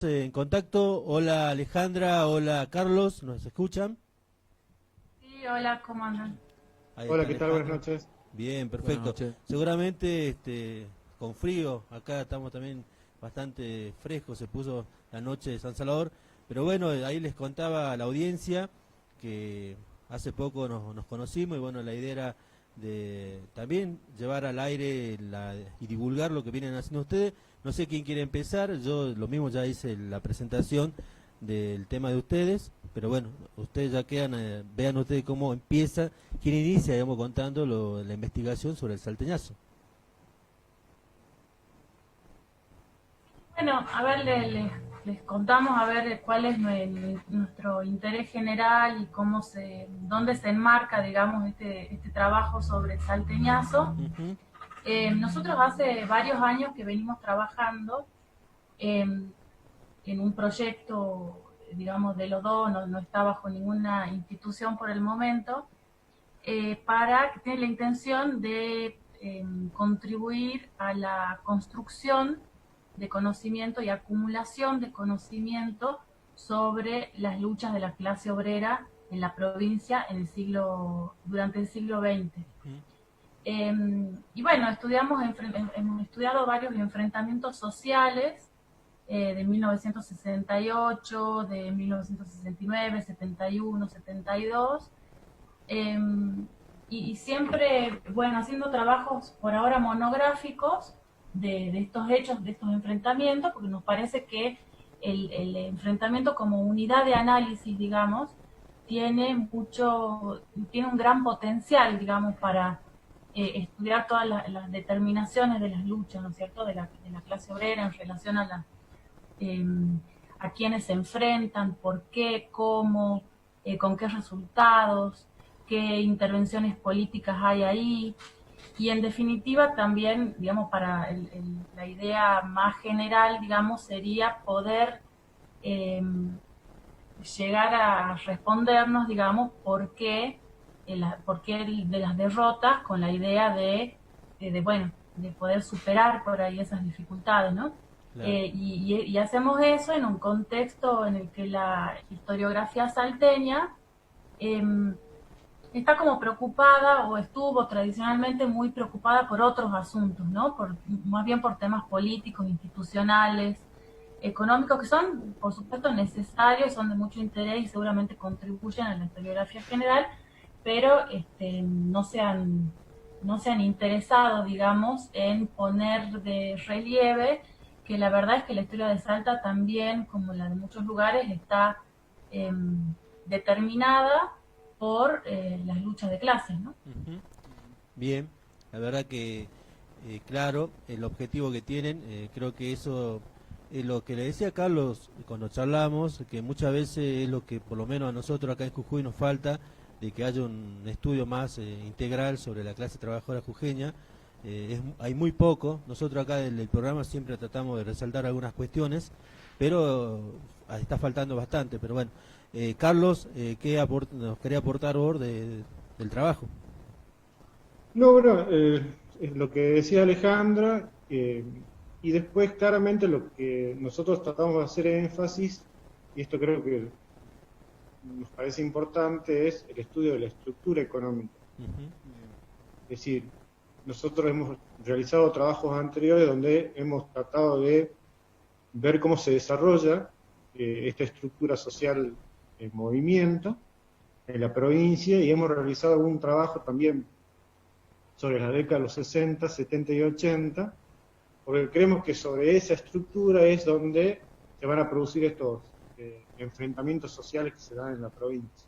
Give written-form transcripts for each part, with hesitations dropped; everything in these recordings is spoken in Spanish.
En contacto. Hola Alejandra, hola Carlos, ¿nos escuchan? Sí, hola, ¿cómo andan? Ahí Hola, está ¿qué tal? Buenas Alejandra. noches. Bien, Buenas perfecto. noches. Seguramente con frío, acá estamos también bastante frescos, se puso la noche de San Salvador, pero bueno, ahí les contaba a la audiencia que hace poco nos conocimos y bueno, la idea era de también llevar al aire y divulgar lo que vienen haciendo ustedes. No sé quién quiere empezar, yo lo mismo ya hice la presentación del tema de ustedes, pero bueno, ustedes ya quedan, vean ustedes cómo empieza, quién inicia, digamos, contando la investigación sobre el salteñazo. Bueno, a ver, les contamos a ver cuál es nuestro interés general y dónde se enmarca, digamos, este trabajo sobre el salteñazo. Ujú. Nosotros hace varios años que venimos trabajando eh, en un proyecto, digamos, de los dos, no está bajo ninguna institución por el momento, para que tiene la intención de contribuir a la construcción de conocimiento y acumulación de conocimiento sobre las luchas de la clase obrera en la provincia durante el siglo XX. Ujú. Y bueno, hemos estudiado varios enfrentamientos sociales de 1968, de 1969, 71, 72, eh, y siempre, bueno, haciendo trabajos por ahora monográficos de estos hechos, de estos enfrentamientos, porque nos parece que el enfrentamiento como unidad de análisis, digamos, tiene un gran potencial, digamos, para estudiar todas las determinaciones de las luchas, ¿no es cierto?, de la clase obrera en relación eh, a quienes se enfrentan, por qué, cómo, con qué resultados, qué intervenciones políticas hay ahí. Y en definitiva también, digamos, la idea más general, digamos, sería poder eh, llegar a respondernos, digamos, por qué de las derrotas con la idea bueno, de poder superar por ahí esas dificultades, ¿no? Claro. Y hacemos eso en un contexto en el que la historiografía salteña eh, está como preocupada o estuvo tradicionalmente muy preocupada por otros asuntos, ¿no? Más bien por temas políticos, institucionales, económicos, que son, por supuesto, necesarios, son de mucho interés y seguramente contribuyen a la historiografía general, pero no se han interesado, digamos, en poner de relieve que la verdad es que la historia de Salta también, como la de muchos lugares, está eh, determinada por las luchas de clases, ¿no? Ujú. Bien, la verdad que, claro, el objetivo que tienen, creo que eso es lo que le decía Carlos cuando charlamos, que muchas veces es lo que por lo menos a nosotros acá en Jujuy nos falta, de que haya un estudio más integral sobre la clase trabajadora jujeña. Hay muy poco, nosotros acá del programa siempre tratamos de resaltar algunas cuestiones, pero está faltando bastante, pero bueno. Carlos, ¿qué nos quería aportar vos del trabajo? No, bueno, es lo que decía Alejandra, y después claramente lo que nosotros tratamos de hacer énfasis, y esto creo que nos parece importante, es el estudio de la estructura económica. Ujú. Es decir, nosotros hemos realizado trabajos anteriores donde hemos tratado de ver cómo se desarrolla esta estructura social en movimiento en la provincia y hemos realizado algún trabajo también sobre la década de los 60, 70 y 80, porque creemos que sobre esa estructura es donde se van a producir estos enfrentamientos sociales que se dan en la provincia.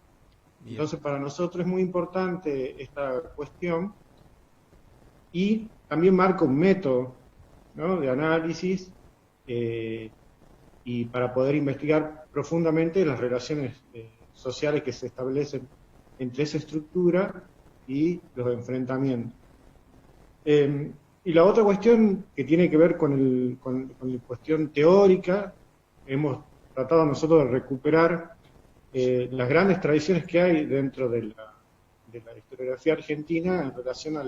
Bien. Entonces, para nosotros es muy importante esta cuestión y también marca un método, ¿no?, de análisis, eh, y para poder investigar profundamente las relaciones sociales que se establecen entre esa estructura y los enfrentamientos. Eh, y la otra cuestión que tiene que ver con la cuestión teórica, hemos tratado nosotros de recuperar las grandes tradiciones que hay dentro de la historiografía argentina en relación a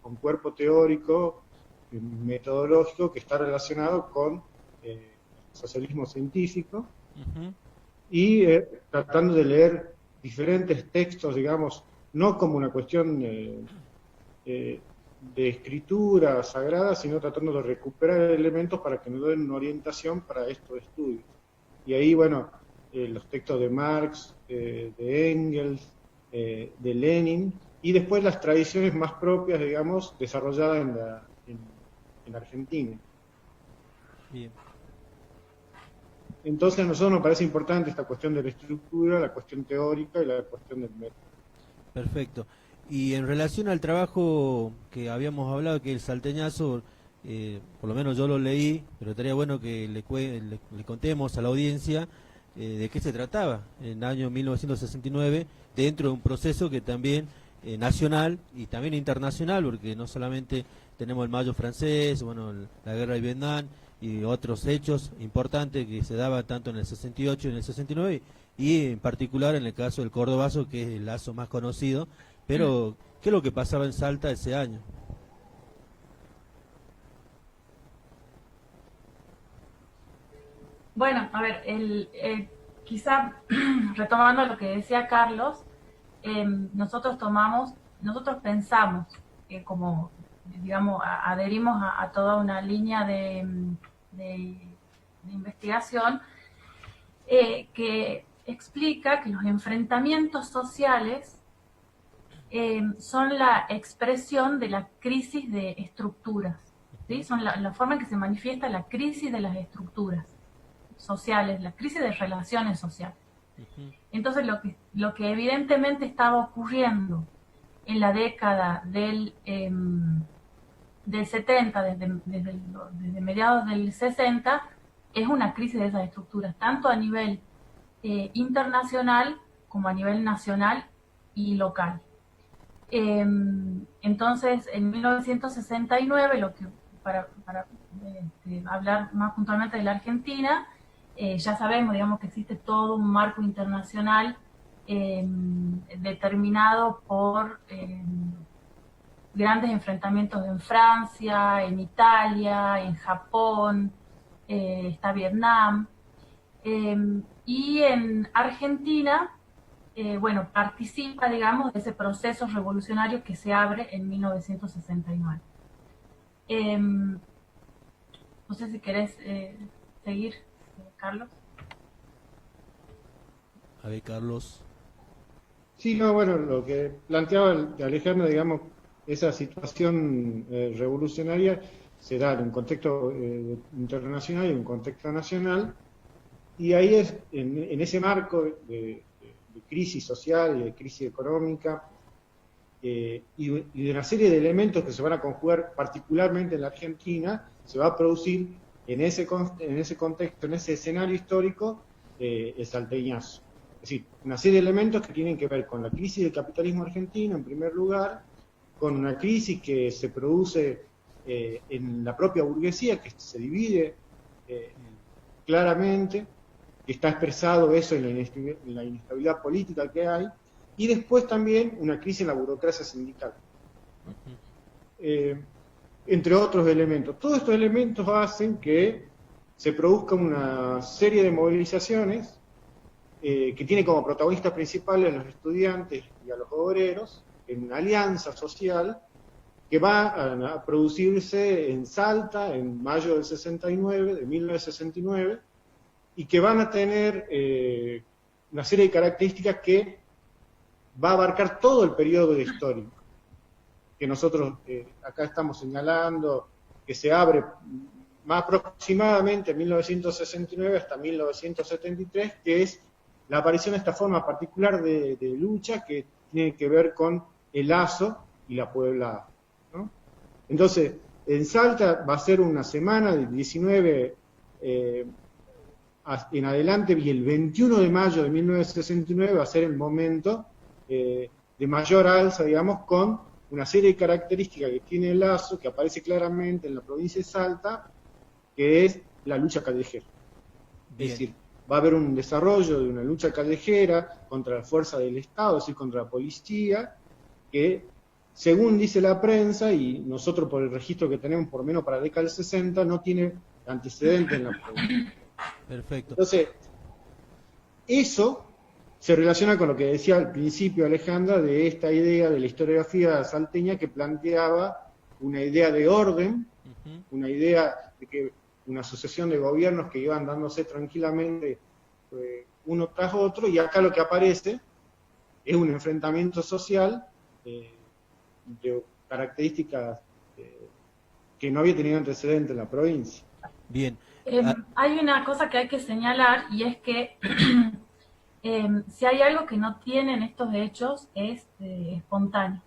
un cuerpo teórico, metodológico, que está relacionado con socialismo científico, Ujú. y tratando de leer diferentes textos, digamos, no como una cuestión de escritura sagrada, sino tratando de recuperar elementos para que nos den una orientación para estos estudios. Y ahí, bueno, los textos de Marx, de Engels, de Lenin, y después las tradiciones más propias, digamos, desarrolladas en Argentina. Bien. Entonces a nosotros nos parece importante esta cuestión de la estructura, la cuestión teórica y la cuestión del método. Perfecto. Y en relación al trabajo que habíamos hablado, que el salteñazo, por lo menos yo lo leí, pero estaría bueno que le contemos a la audiencia de qué se trataba en el año 1969, dentro de un proceso que también nacional y también internacional, porque no solamente tenemos el Mayo francés, bueno, la guerra de Vietnam y otros hechos importantes que se daban tanto en el 68 y en el 69, y en particular en el caso del Cordobazo, que es el lazo más conocido. Pero, ¿qué es lo que pasaba en Salta ese año? Bueno, a ver, quizá retomando lo que decía Carlos, nosotros pensamos, como, digamos, adherimos a toda una línea de investigación que explica que los enfrentamientos sociales son la expresión de la crisis de estructuras, ¿sí? Son la forma en que se manifiesta la crisis de las estructuras sociales, la crisis de relaciones sociales. Entonces lo que evidentemente estaba ocurriendo en la década del 70, desde mediados del 60, es una crisis de esas estructuras, tanto a nivel internacional como a nivel nacional y local. Entonces, en 1969, para hablar más puntualmente de la Argentina, ya sabemos, digamos, que existe todo un marco internacional determinado por grandes enfrentamientos en Francia, en Italia, en Japón, está Vietnam, y en Argentina, bueno, participa, digamos, de ese proceso revolucionario que se abre en 1969. No sé si querés seguir, Carlos. A ver, Carlos. Sí, no, bueno, lo que planteaba Alejandro, digamos, esa situación revolucionaria se da en un contexto internacional y en un contexto nacional, y ahí es, en ese marco de crisis social y de crisis económica, y de una serie de elementos que se van a conjugar particularmente en la Argentina, se va a producir en ese contexto, en ese escenario histórico, el salteñazo. Es decir, una serie de elementos que tienen que ver con la crisis del capitalismo argentino, en primer lugar, con una crisis que se produce en la propia burguesía, que se divide claramente, que está expresado eso en la inestabilidad política que hay, y después también una crisis en la burocracia sindical. Entre otros elementos. Todos estos elementos hacen que se produzca una serie de movilizaciones que tiene como protagonistas principales a los estudiantes y a los obreros, en una alianza social que va a producirse en Salta en mayo del 69, de 1969, y que van a tener una serie de características que va a abarcar todo el periodo histórico que nosotros acá estamos señalando, que se abre más aproximadamente en 1969 hasta 1973, que es la aparición de esta forma particular de lucha que tiene que ver con el lazo y la pueblada, ¿no? Entonces, en Salta va a ser una semana del 19 en adelante, y el 21 de mayo de 1969 va a ser el momento de mayor alza, digamos, con una serie de características que tiene el lazo, que aparece claramente en la provincia de Salta, que es la lucha callejera. Bien. Es decir, va a haber un desarrollo de una lucha callejera contra la fuerza del Estado, es decir, contra la policía, que, según dice la prensa, y nosotros por el registro que tenemos, por lo menos para la década del 60, no tiene antecedente en la provincia. Perfecto. Entonces, eso se relaciona con lo que decía al principio Alejandra de esta idea de la historiografía salteña que planteaba una idea de orden, una idea de que una sucesión de gobiernos que iban dándose tranquilamente uno tras otro, y acá lo que aparece es un enfrentamiento social de características que no había tenido antecedente en la provincia. Bien. Hay una cosa que hay que señalar, y es que si hay algo que no tienen estos hechos es espontáneo.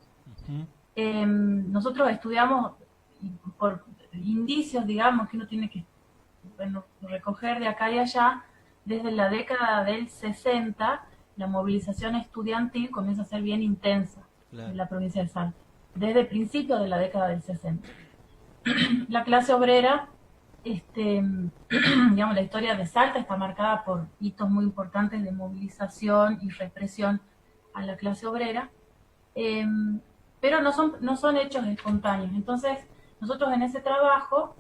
Nosotros estudiamos por indicios, digamos, que uno tiene que recoger de acá y allá. Desde la década del 60, la movilización estudiantil comienza a ser bien intensa en la provincia de Salta, desde el principio de la década del 60. La clase obrera, digamos, la historia de Salta está marcada por hitos muy importantes de movilización y represión a la clase obrera, pero no son hechos espontáneos. Entonces, nosotros en ese trabajo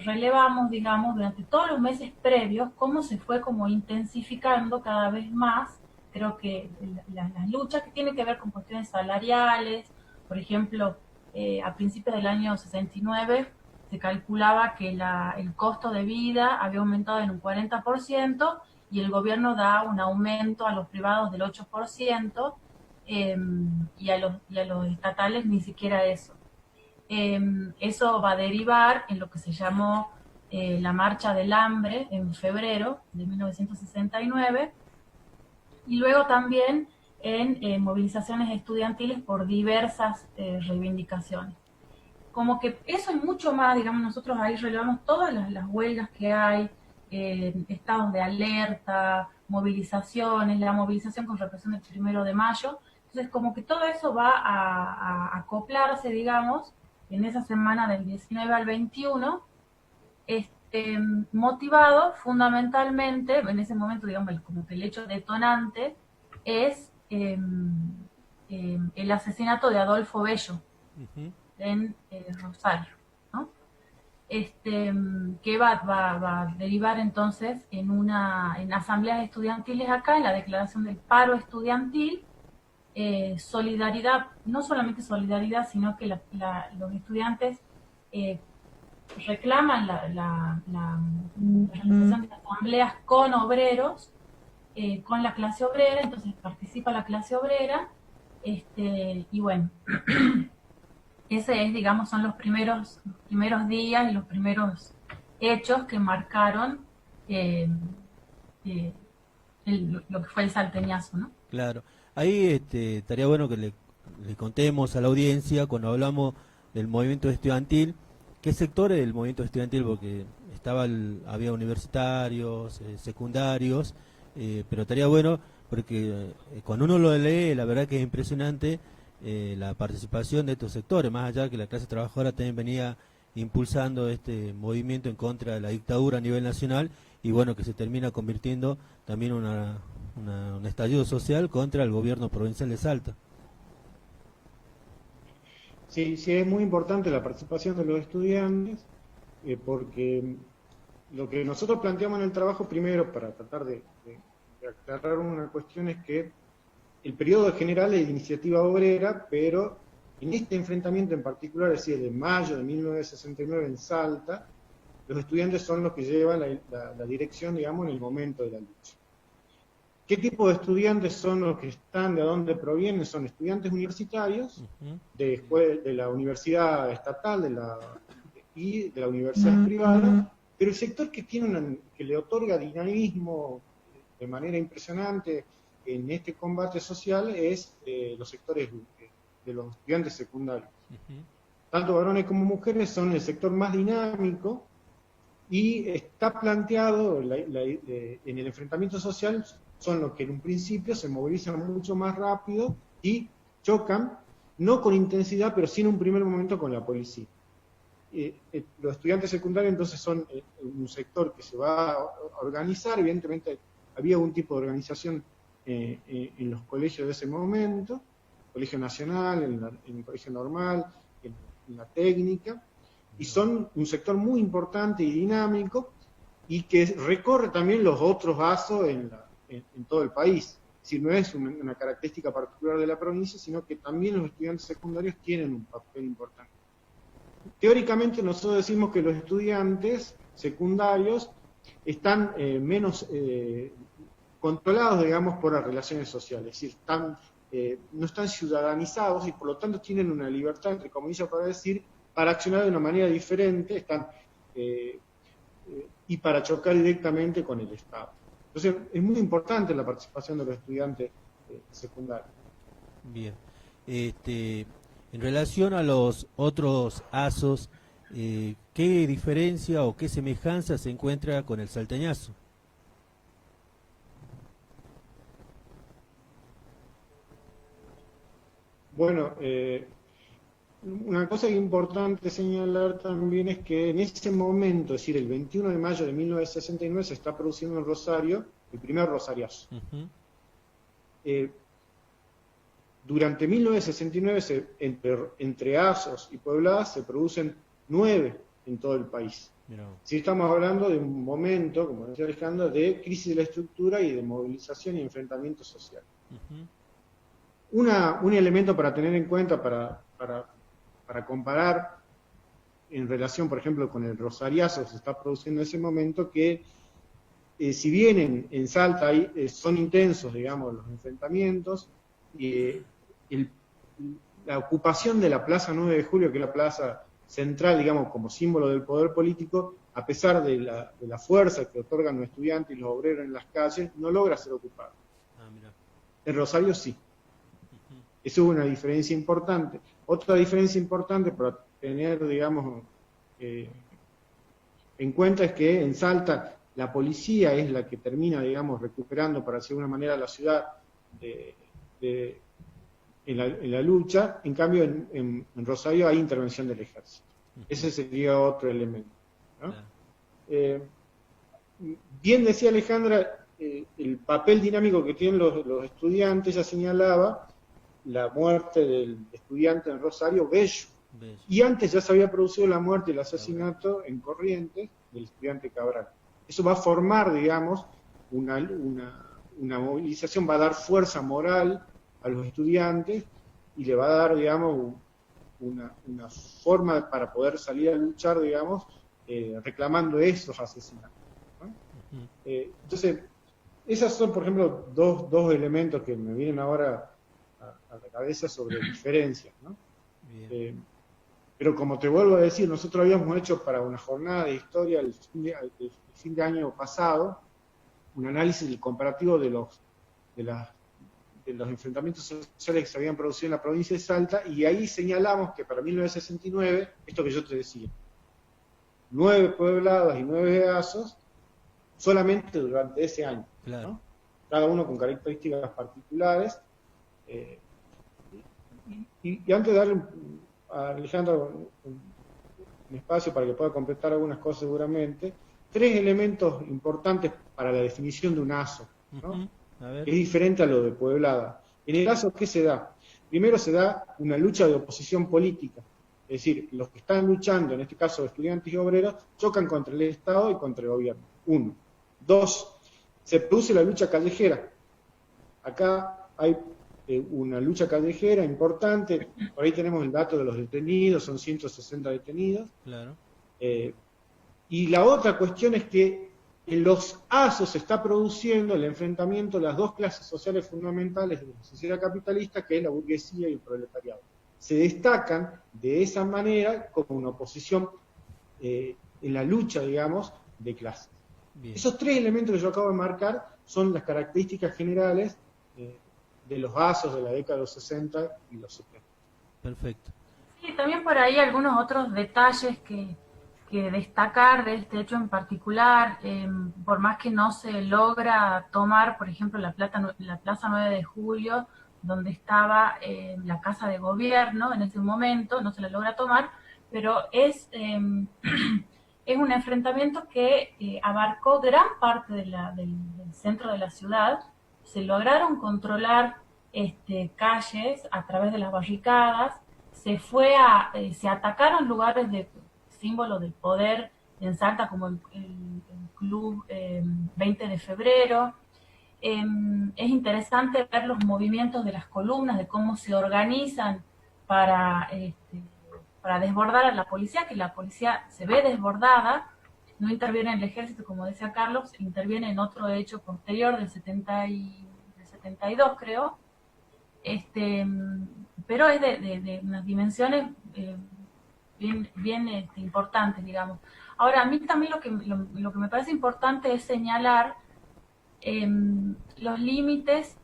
relevamos, digamos, durante todos los meses previos cómo se fue como intensificando cada vez más, creo que las luchas que tienen que ver con cuestiones salariales. Por ejemplo, a principios del año 69 se calculaba que el costo de vida había aumentado en un 40% y el gobierno da un aumento a los privados del 8%, y a los estatales ni siquiera eso. Eso va a derivar en lo que se llamó la Marcha del Hambre en febrero de 1969, y luego también en movilizaciones estudiantiles por diversas reivindicaciones. Como que eso es mucho más, digamos, nosotros ahí relevamos todas las huelgas que hay, estados de alerta, movilizaciones, la movilización con represión del 1 de mayo. Entonces, como que todo eso va a acoplarse, digamos, en esa semana del 19 al 21, motivado fundamentalmente, en ese momento, digamos, como que el hecho detonante es el asesinato de Adolfo Bello en Rosario, ¿no? Que va a derivar entonces en asambleas estudiantiles acá, en la declaración del paro estudiantil, solidaridad, no solamente solidaridad, sino que los estudiantes reclaman la realización de asambleas con obreros, con la clase obrera. Entonces participa la clase obrera, y bueno, ese es, digamos, son los primeros días y los primeros hechos que marcaron lo que fue el salteñazo, ¿no? Claro. Ahí estaría bueno que le contemos a la audiencia, cuando hablamos del movimiento estudiantil, qué sectores del movimiento estudiantil, porque había universitarios, secundarios, pero estaría bueno porque cuando uno lo lee, la verdad que es impresionante la participación de estos sectores, más allá que la clase trabajadora también venía impulsando este movimiento en contra de la dictadura a nivel nacional, y bueno, que se termina convirtiendo también un estallido social contra el gobierno provincial de Salta. Sí, sí, es muy importante la participación de los estudiantes, porque lo que nosotros planteamos en el trabajo, primero, para tratar de aclarar una cuestión, es que el periodo general es de iniciativa obrera, pero en este enfrentamiento en particular, es decir, de mayo de 1969 en Salta, los estudiantes son los que llevan la dirección, digamos, en el momento de la lucha. ¿Qué tipo de estudiantes son los que están, de dónde provienen? Son estudiantes universitarios, de la universidad estatal y de la universidad privada, pero el sector que le otorga dinamismo de manera impresionante en este combate social es los sectores de los estudiantes secundarios. Tanto varones como mujeres son el sector más dinámico, y está planteado en el enfrentamiento social, son los que en un principio se movilizan mucho más rápido y chocan, no con intensidad, pero sí en un primer momento con la policía. Los estudiantes secundarios entonces son un sector que se va a organizar. Evidentemente había un tipo de organización en los colegios de ese momento, Colegio Nacional, en el Colegio Normal, en la técnica, y son un sector muy importante y dinámico, y que recorre también los otros ASO en todo el país. Es decir, no es una característica particular de la provincia, sino que también los estudiantes secundarios tienen un papel importante. Teóricamente nosotros decimos que los estudiantes secundarios están menos controlados, digamos, por las relaciones sociales, es decir, no están ciudadanizados y por lo tanto tienen una libertad, entre comillas, para accionar de una manera diferente, y para chocar directamente con el Estado. Entonces, es muy importante la participación de los estudiantes secundarios. Bien. En relación a los otros ASOS, ¿qué diferencia o qué semejanza se encuentra con el salteñazo? Bueno, una cosa importante señalar también es que en ese momento, es decir, el 21 de mayo de 1969, se está produciendo en Rosario el primer rosariazo. Durante 1969, entre ASOS y puebladas, se producen 9 en todo el país. Si estamos hablando de un momento, como decía Alejandra, de crisis de la estructura y de movilización y enfrentamiento social. Un elemento para tener en cuenta, para comparar en relación, por ejemplo, con el rosariazo que se está produciendo en ese momento, que si bien en Salta son intensos, digamos, los enfrentamientos, la ocupación de la Plaza 9 de Julio, que es la plaza central, digamos, como símbolo del poder político, a pesar de la fuerza que otorgan los estudiantes y los obreros en las calles, no logra ser ocupado. En Rosario sí. Eso es una diferencia importante. Otra diferencia importante para tener, digamos, en cuenta es que en Salta la policía es la que termina, digamos, recuperando, para decir de alguna manera, la ciudad en la lucha. En cambio, en Rosario hay intervención del ejército. Ese sería otro elemento, ¿no? Bien decía Alejandra, el papel dinámico que tienen los estudiantes. Ya señalaba la muerte del estudiante en Rosario, Bello. Y antes ya se había producido la muerte y el asesinato en Corrientes del estudiante Cabral. Eso va a formar, digamos, una movilización, va a dar fuerza moral a los estudiantes y le va a dar, digamos, una forma para poder salir a luchar, digamos, reclamando esos asesinatos, ¿no? Entonces, esas son, por ejemplo, dos elementos que me vienen ahora a la cabeza sobre diferencias, ¿no? Pero como te vuelvo a decir, nosotros habíamos hecho para una jornada de historia el fin de año pasado un análisis del comparativo de los enfrentamientos sociales que se habían producido en la provincia de Salta, y ahí señalamos que para 1969, esto que yo te decía, 9 puebladas y 9 ASOS solamente durante ese año, claro, ¿no? Cada uno con características particulares. Y antes de darle a Alejandro un espacio para que pueda completar algunas cosas seguramente, 3 elementos importantes para la definición de un ASO, ¿no? Es diferente a lo de pueblada. En el ASO, ¿qué se da? Primero se da una lucha de oposición política, es decir, los que están luchando, en este caso estudiantes y obreros, chocan contra el Estado y contra el gobierno. 1. 2. Se produce la lucha callejera. Acá hay una lucha callejera importante. Por ahí tenemos el dato de los detenidos, son 160 detenidos. Claro. Y la otra cuestión es que en los ASOS se está produciendo el enfrentamiento de las dos clases sociales fundamentales de la sociedad capitalista, que es la burguesía y el proletariado. Se destacan de esa manera como una oposición en la lucha, digamos, de clases. Bien. Esos 3 elementos que yo acabo de marcar son las características generales de los ASOS de la década de los 60 y los 70. Perfecto. Sí, también por ahí algunos otros detalles que destacar de este hecho en particular, por más que no se logra tomar, por ejemplo, la Plaza 9 de Julio, donde estaba la Casa de Gobierno en ese momento, no se la logra tomar, pero es un enfrentamiento que abarcó gran parte del centro de la ciudad. Se lograron controlar calles a través de las barricadas, se atacaron lugares de símbolo del poder en Salta, como el Club 20 de febrero. Es interesante ver los movimientos de las columnas, de cómo se organizan para desbordar a la policía, que la policía se ve desbordada, no interviene en el ejército, como decía Carlos, interviene en otro hecho posterior del 72, creo, pero es de unas dimensiones bien importantes, digamos. Ahora, a mí también lo que me parece importante es señalar los límites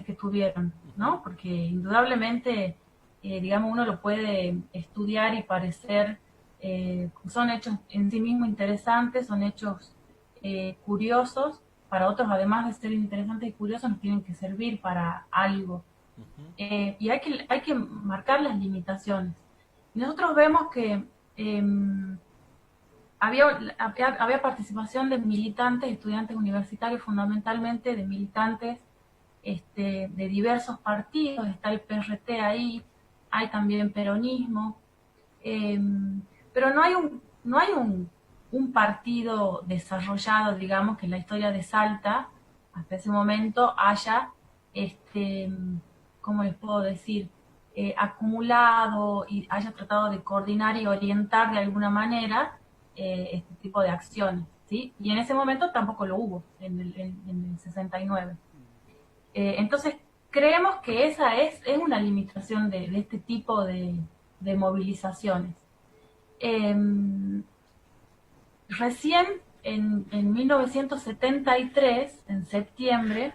que tuvieron, ¿no? Porque indudablemente, digamos, uno lo puede estudiar y parecer, son hechos en sí mismos interesantes, son hechos curiosos, para otros, además de ser interesantes y curiosos, nos tienen que servir para algo. Y hay que marcar las limitaciones. Nosotros vemos que había participación de militantes, estudiantes universitarios, fundamentalmente de militantes de diversos partidos. Está el PRT ahí, hay también peronismo, pero no hay un partido desarrollado, digamos, que en la historia de Salta hasta ese momento haya, ¿cómo les puedo decir?, acumulado y haya tratado de coordinar y orientar de alguna manera este tipo de acciones, ¿sí? Y en ese momento tampoco lo hubo, en el 69. Entonces, creemos que esa es una limitación de este tipo de movilizaciones. Recién en 1973, en septiembre,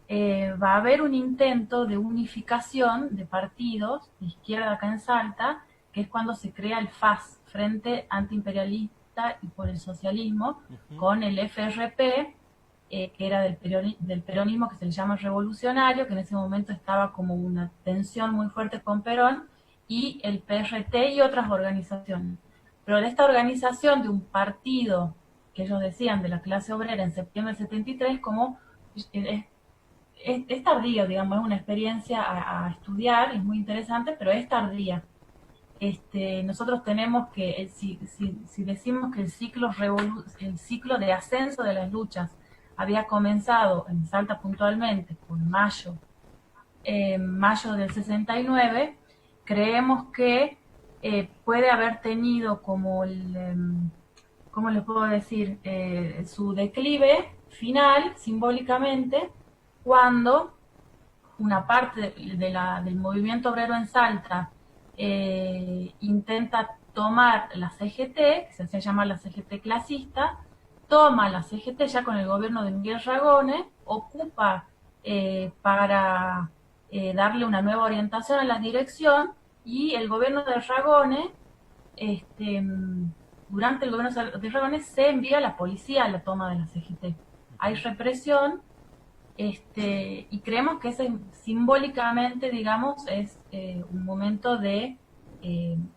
va a haber un intento de unificación de partidos de izquierda acá en Salta, que es cuando se crea el FAS, Frente Antiimperialista y por el Socialismo, con el FRP, que era del peronismo, que se le llama revolucionario, que en ese momento estaba como una tensión muy fuerte con Perón, y el PRT y otras organizaciones. Pero de esta organización de un partido, que ellos decían, de la clase obrera en septiembre del 73, como es tardío, digamos, es una experiencia a estudiar, es muy interesante, pero es tardía. Nosotros tenemos que, si decimos que el ciclo de ascenso de las luchas había comenzado en Salta puntualmente con mayo del 69, creemos que puede haber tenido como ¿cómo les puedo decir?, su declive final, simbólicamente, cuando una parte del movimiento obrero en Salta intenta tomar la CGT, que se hacía llamar la CGT clasista, toma la CGT ya con el gobierno de Miguel Ragone, ocupa para darle una nueva orientación a la dirección, y el gobierno de Ragone, durante el gobierno de Ragone, se envía a la policía a la toma de la CGT. Hay represión, y creemos que ese simbólicamente, digamos, es un momento de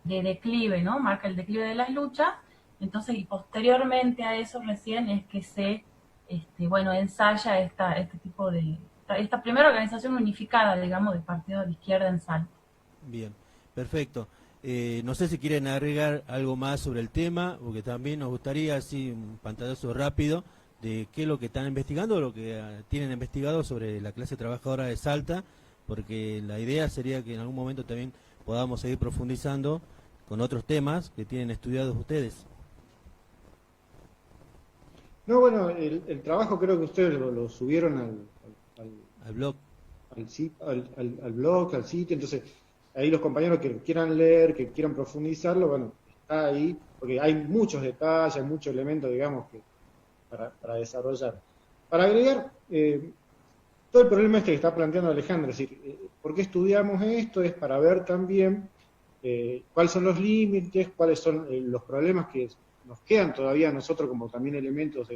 declive, ¿no? Marca el declive de las luchas. Entonces, y posteriormente a eso recién es que se ensaya esta primera organización unificada, digamos, de partido de izquierda en Salta. Bien, perfecto. No sé si quieren agregar algo más sobre el tema, porque también nos gustaría, así, un pantallazo rápido de qué es lo que están investigando, lo que tienen investigado sobre la clase trabajadora de Salta, porque la idea sería que en algún momento también podamos seguir profundizando con otros temas que tienen estudiados ustedes. No, bueno, el trabajo creo que ustedes lo subieron Al blog. al blog, al sitio, entonces ahí los compañeros que quieran leer, que quieran profundizarlo, bueno, está ahí, porque hay muchos detalles, hay muchos elementos, digamos, que para desarrollar. Para agregar, todo el problema que está planteando Alejandra, es decir, ¿por qué estudiamos esto? Es para ver también cuáles son los límites, cuáles son los problemas que nos quedan todavía a nosotros como también elementos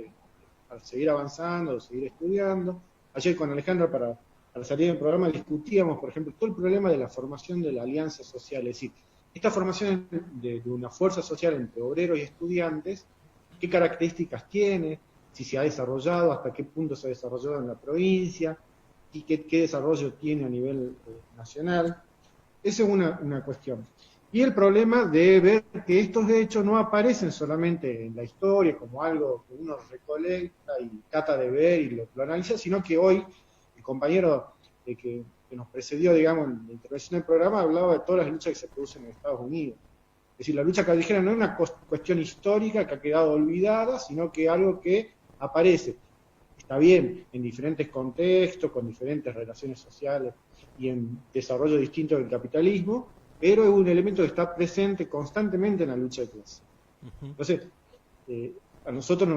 para seguir avanzando, seguir estudiando. Ayer con Alejandra, para salir del programa, discutíamos, por ejemplo, todo el problema de la formación de la alianza social, es decir, esta formación de una fuerza social entre obreros y estudiantes, qué características tiene, si se ha desarrollado, hasta qué punto se ha desarrollado en la provincia, y qué desarrollo tiene a nivel nacional. Esa es una cuestión. Y el problema de ver que estos hechos no aparecen solamente en la historia como algo que uno recolecta y trata de ver y lo analiza, sino que hoy el compañero que nos precedió, digamos, en la intervención del programa, hablaba de todas las luchas que se producen en Estados Unidos. Es decir, la lucha callejera no es una cuestión histórica que ha quedado olvidada, sino que algo que aparece, está bien, en diferentes contextos, con diferentes relaciones sociales y en desarrollo distinto del capitalismo, pero es un elemento que está presente constantemente en la lucha de clase. Entonces, a nosotros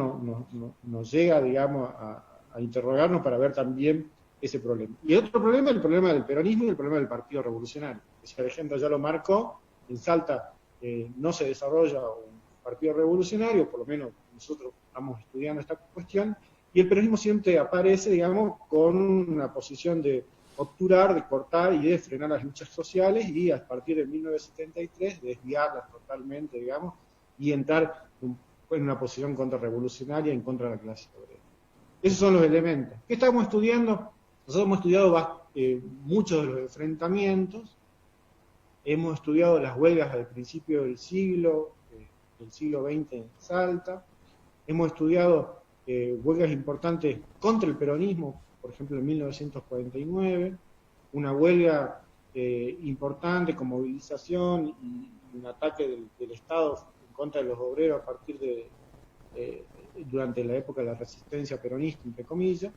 nos llega, digamos, a interrogarnos para ver también ese problema. Y el otro problema es el problema del peronismo y el problema del Partido Revolucionario. Si Alejandro ya lo marcó, en Salta no se desarrolla un partido revolucionario, por lo menos nosotros estamos estudiando esta cuestión, y el peronismo siempre aparece, digamos, con una posición de obturar, de cortar y de frenar las luchas sociales, y a partir de 1973 desviarlas totalmente, digamos, y entrar en una posición contrarrevolucionaria en contra de la clase obrera. Esos son los elementos. ¿Qué estamos estudiando? Nosotros hemos estudiado muchos de los enfrentamientos, hemos estudiado las huelgas al principio del siglo XX en Salta, hemos estudiado huelgas importantes contra el peronismo, por ejemplo en 1949, una huelga importante con movilización y un ataque del Estado en contra de los obreros a partir de durante la época de la resistencia peronista, entre comillas,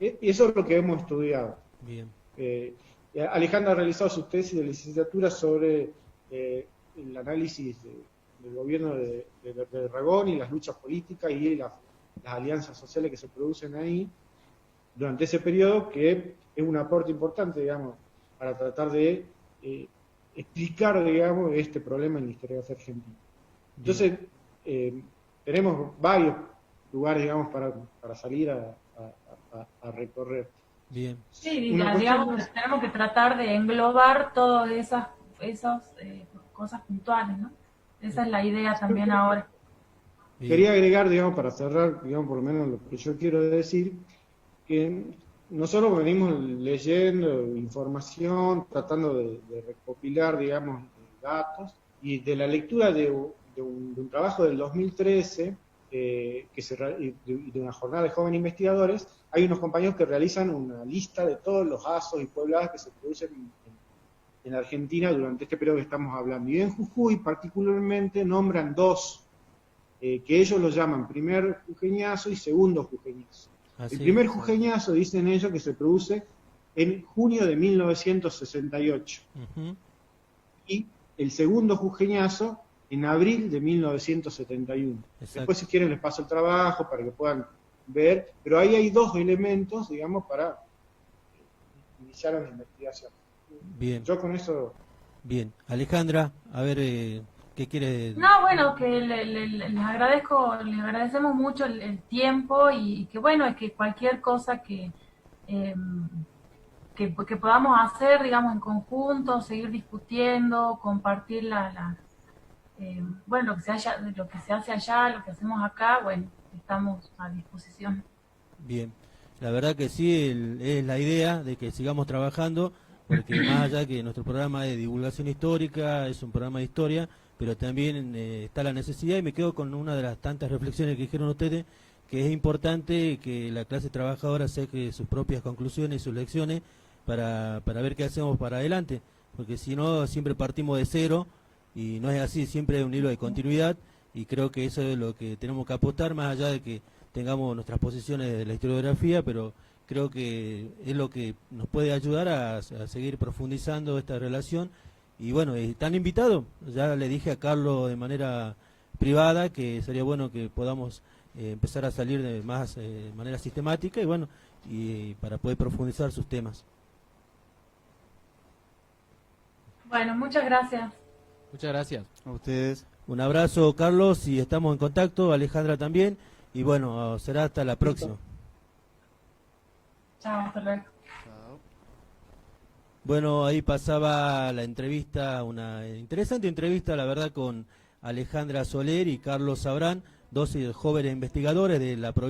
y eso es lo que hemos estudiado. Bien. Alejandra ha realizado su tesis de licenciatura sobre el análisis del gobierno de Ragón y las luchas políticas y las alianzas sociales que se producen ahí durante ese periodo, que es un aporte importante, digamos, para tratar de explicar, digamos, este problema en la historia argentina. Entonces, tenemos varios lugares, digamos, para salir a recorrer. Bien. Sí, digamos que tenemos que tratar de englobar todas esas cosas puntuales, ¿no? Esa es la idea también ahora. Bien. Quería agregar, digamos, para cerrar, digamos, por lo menos lo que yo quiero decir, que nosotros venimos leyendo información, tratando de recopilar, digamos, datos, y de la lectura de un trabajo del 2013, de una jornada de jóvenes investigadores, hay unos compañeros que realizan una lista de todos los asos y puebladas que se producen en Argentina durante este periodo que estamos hablando. Y en Jujuy particularmente nombran dos, que ellos lo llaman primer jujeñazo y segundo jujeñazo. El primer jujeñazo, dicen ellos, que se produce en junio de 1968. Y el segundo jujeñazo en abril de 1971. Exacto. Después, si quieren, les paso el trabajo para que puedan ver, pero ahí hay dos elementos, digamos, para iniciar una investigación. Bien. Yo con eso... Bien. Alejandra, a ver, ¿qué quiere? No, bueno, que les agradecemos mucho el tiempo y que, bueno, es que cualquier cosa que podamos hacer, digamos, en conjunto, seguir discutiendo, compartir bueno, lo que se hace allá, lo que hacemos acá, bueno, estamos a disposición. Bien, la verdad que sí, es la idea de que sigamos trabajando, porque más allá que nuestro programa de divulgación histórica, es un programa de historia, pero también está la necesidad, y me quedo con una de las tantas reflexiones que dijeron ustedes, que es importante que la clase trabajadora saque sus propias conclusiones y sus lecciones para ver qué hacemos para adelante, porque si no, siempre partimos de cero, y no es así, siempre hay un hilo de continuidad, y creo que eso es lo que tenemos que apostar, más allá de que tengamos nuestras posiciones de la historiografía, pero creo que es lo que nos puede ayudar a seguir profundizando esta relación. Y bueno, están invitados, ya le dije a Carlos de manera privada que sería bueno que podamos empezar a salir de manera sistemática, y bueno, y para poder profundizar sus temas. Bueno, muchas gracias. Muchas gracias a ustedes. Un abrazo, Carlos, y estamos en contacto, Alejandra también, y bueno, será hasta la próxima. Chao, hasta luego. Bueno, ahí pasaba la entrevista, una interesante entrevista, la verdad, con Alejandra Soler y Carlos Sabrán, dos jóvenes investigadores de la provincia.